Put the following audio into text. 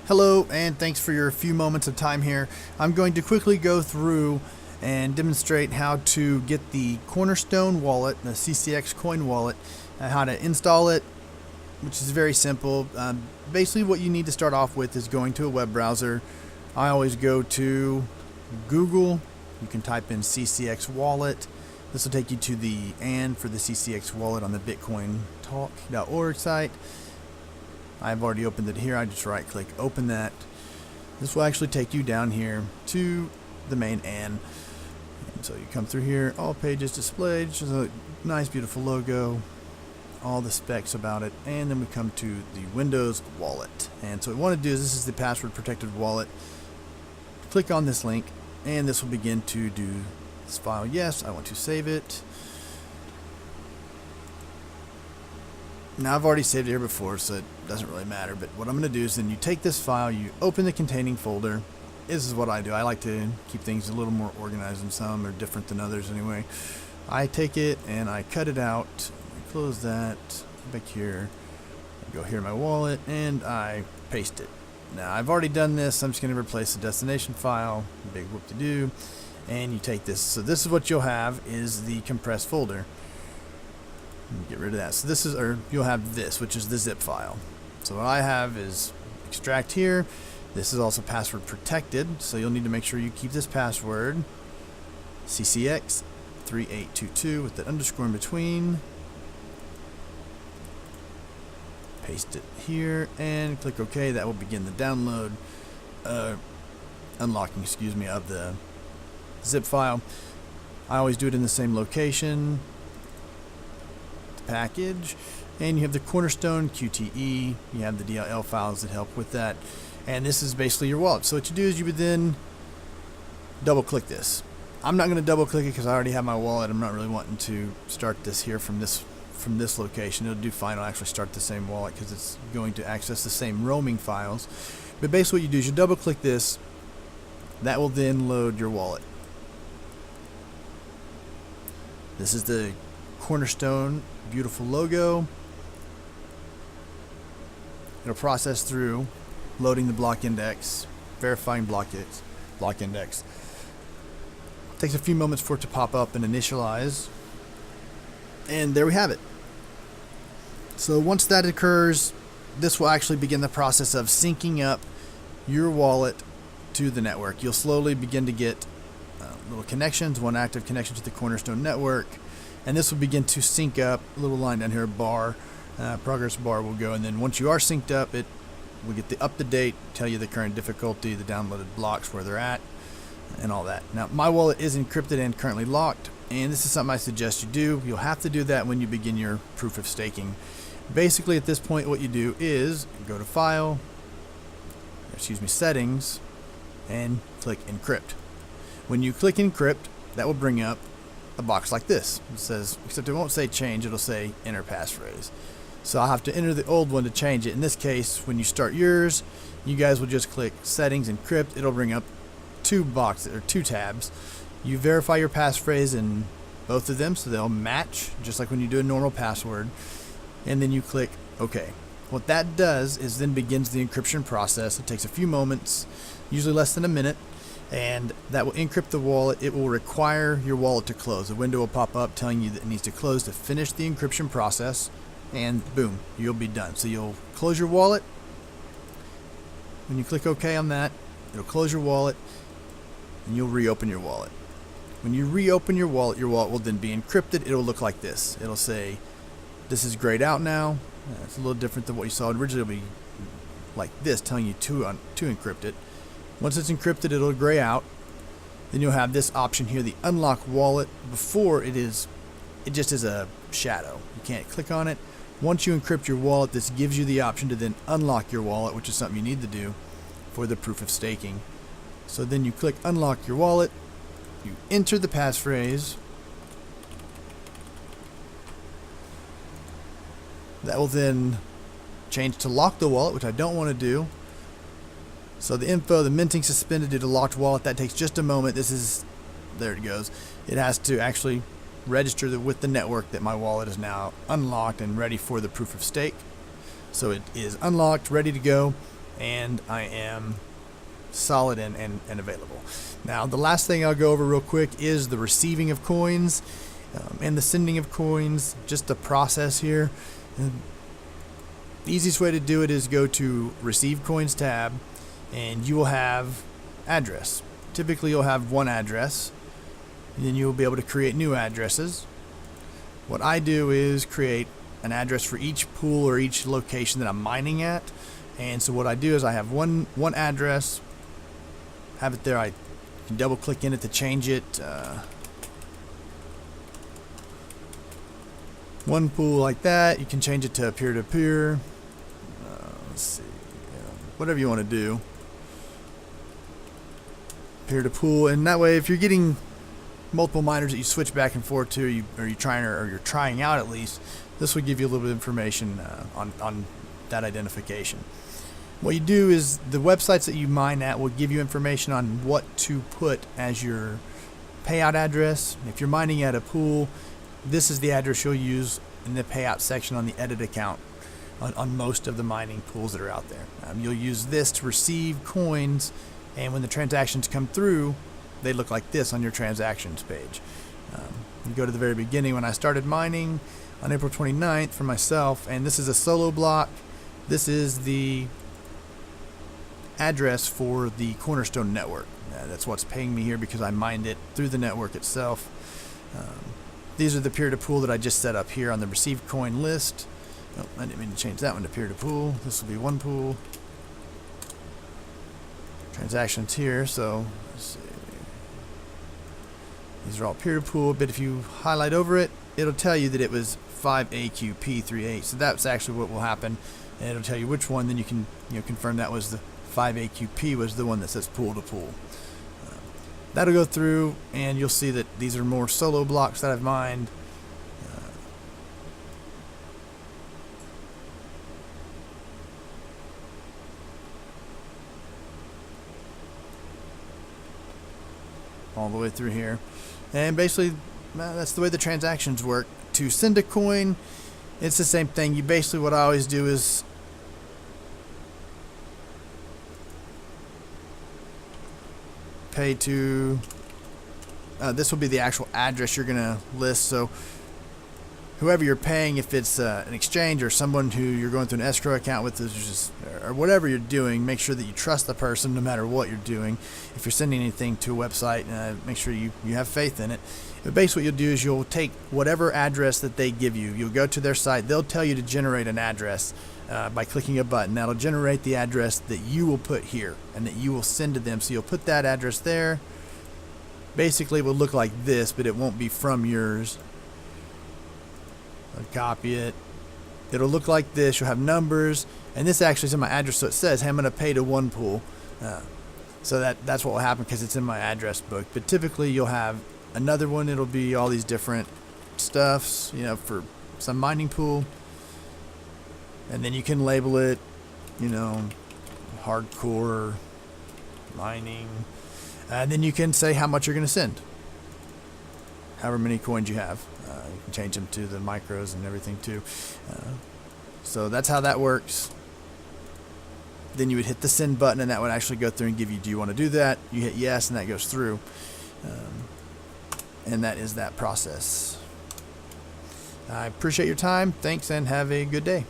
Hello, and thanks for your few moments of time here. I'm going to quickly go through and demonstrate how to get the Cornerstone wallet, the CCX coin wallet, how to install it, which is very simple. Basically what you need to start off with is going to a web browser. I always go to Google. You can type in CCX wallet. This will take you to the for the CCX wallet on the bitcointalk.org site. I've already opened it here. I just right click open that. This will actually take you down here to the main and so you come through here, all pages displayed, just a nice beautiful logo, all the specs about it, and then we come to the Windows wallet. And so what we want to do is, this is the password protected wallet. Click on this link and this will begin to do this file. Yes, I want to save it. Now I've already saved it here before, so it doesn't really matter, but what I'm going to do is then you take this file, you open the containing folder. This is what I do. I like to keep things a little more organized, and some are different than others anyway. I take it and I cut it out, I close that, back here, I go here to my wallet, and I paste it. Now I've already done this, I'm just going to replace the destination file, big whoop-de-doo, and you take this. So this is what you'll have, is the compressed folder. Get rid of that. So this is, or you'll have this, which is the zip file. So what I have is extract here. This is also password protected, so you'll need to make sure you keep this password CCX 3822 with the underscore in between. Paste it here and click OK. That will begin the download, unlocking, of the zip file. I always do it in the same location. Package, and you have the Cornerstone QTE, you have the DLL files that help with that, and this is basically your wallet. So what you do is you would then double click this. I'm not going to double click it because I already have my wallet. I'm not really wanting to start this here from this location. It'll do fine. I'll actually start the same wallet because it's going to access the same roaming files. But basically what you do is you double click this. That will then load your wallet. This is the Cornerstone beautiful logo. It'll process through loading the block index, verifying block index. It takes a few moments for it to pop up and initialize, and there we have it. So once that occurs, this will actually begin the process of syncing up your wallet to the network. You'll slowly begin to get little connections, one active connection to the Cornerstone network. And this will begin to sync up. A little line down here, progress bar will go, and then once you are synced up, it will get the up-to-date, tell you the current difficulty, the downloaded blocks, where they're at, and all that. Now, my wallet is encrypted and currently locked, and this is something I suggest you do. You'll have to do that when you begin your proof of staking. Basically, at this point, what you do is go to File, Settings, and click Encrypt. When you click Encrypt, that will bring up a box like this. It says, except it won't say change, it'll say enter passphrase. So I'll have to enter the old one to change it. In this case, when you start yours, you guys will just click settings, encrypt. It'll bring up two tabs. You verify your passphrase in both of them so they'll match, just like when you do a normal password. And then you click OK. What that does is then begins the encryption process. It takes a few moments, usually less than a minute. And that will encrypt the wallet. It will require your wallet to close. A window will pop up telling you that it needs to close to finish the encryption process, and boom, you'll be done. So you'll close your wallet. When you click OK on that, it'll close your wallet, and you'll reopen your wallet. When you reopen your wallet will then be encrypted. It'll look like this. It'll say, this is grayed out now. It's a little different than what you saw originally. It'll be like this, telling you to encrypt it. Once it's encrypted, it'll gray out. Then you'll have this option here, the unlock wallet. Before it just is a shadow. You can't click on it. Once you encrypt your wallet, this gives you the option to then unlock your wallet, which is something you need to do for the proof of staking. So then you click unlock your wallet. You enter the passphrase. That will then change to lock the wallet, which I don't want to do. So the info, the minting suspended due to locked wallet, that takes just a moment. There it goes. It has to actually register with the network that my wallet is now unlocked and ready for the proof of stake. So it is unlocked, ready to go. and I am solid and available. Now, the last thing I'll go over real quick is the receiving of coins and the sending of coins, just the process here. And the easiest way to do it is go to Receive Coins tab, and you will have address. Typically, you'll have one address, and then you'll be able to create new addresses. What I do is create an address for each pool or each location that I'm mining at. And so what I do is I have one address, have it there. I can double click in it to change it. One pool like that. You can change it to peer-to-peer. Let's see, whatever you want to do. Peer-to-pool, and that way, if you're getting multiple miners that you switch back and forth to, or you're trying out at least, this will give you a little bit of information on that identification. What you do is the websites that you mine at will give you information on what to put as your payout address. If you're mining at a pool, this is the address you'll use in the payout section on the edit account on most of the mining pools that are out there. You'll use this to receive coins, and when the transactions come through, they look like this on your transactions page. You go to the very beginning when I started mining on April 29th for myself, and this is a solo block. This is the address for the Cornerstone network. That's what's paying me here because I mined it through the network itself. These are the peer-to-pool that I just set up here on the received coin list. Oh, I didn't mean to change that one to peer-to-pool. This will be one pool. Transactions here, so let's see. These are all peer-to-pool, but if you highlight over it, it'll tell you that it was 5AQP38. So that's actually what will happen, and it'll tell you which one. Then you can confirm that was the 5AQP was the one that says pool-to-pool. That'll go through, and you'll see that these are more solo blocks that I've mined. All the way through here, and basically that's the way the transactions work. To send a coin, it's the same thing. You basically, what I always do is pay to this will be the actual address you're gonna list. So whoever you're paying, if it's an exchange or someone who you're going through an escrow account with, or whatever you're doing, make sure that you trust the person no matter what you're doing. If you're sending anything to a website, make sure you have faith in it. But basically what you'll do is you'll take whatever address that they give you. You'll go to their site. They'll tell you to generate an address by clicking a button. That'll generate the address that you will put here and that you will send to them. So you'll put that address there. Basically it will look like this, but it won't be from yours. I'll copy it. It'll look like this. You'll have numbers, and this actually is in my address, so it says, hey, I'm going to pay to one pool. So that's what will happen because it's in my address book. But typically you'll have another one. It'll be all these different stuffs, for some mining pool, and then you can label it, hardcore mining, and then you can say how much you're going to send, however many coins you have. You can change them to the micros and everything too. So that's how that works. Then you would hit the send button, and that would actually go through and give you, do you want to do that? You hit yes, and that goes through. And that is that process. I appreciate your time. Thanks, and have a good day.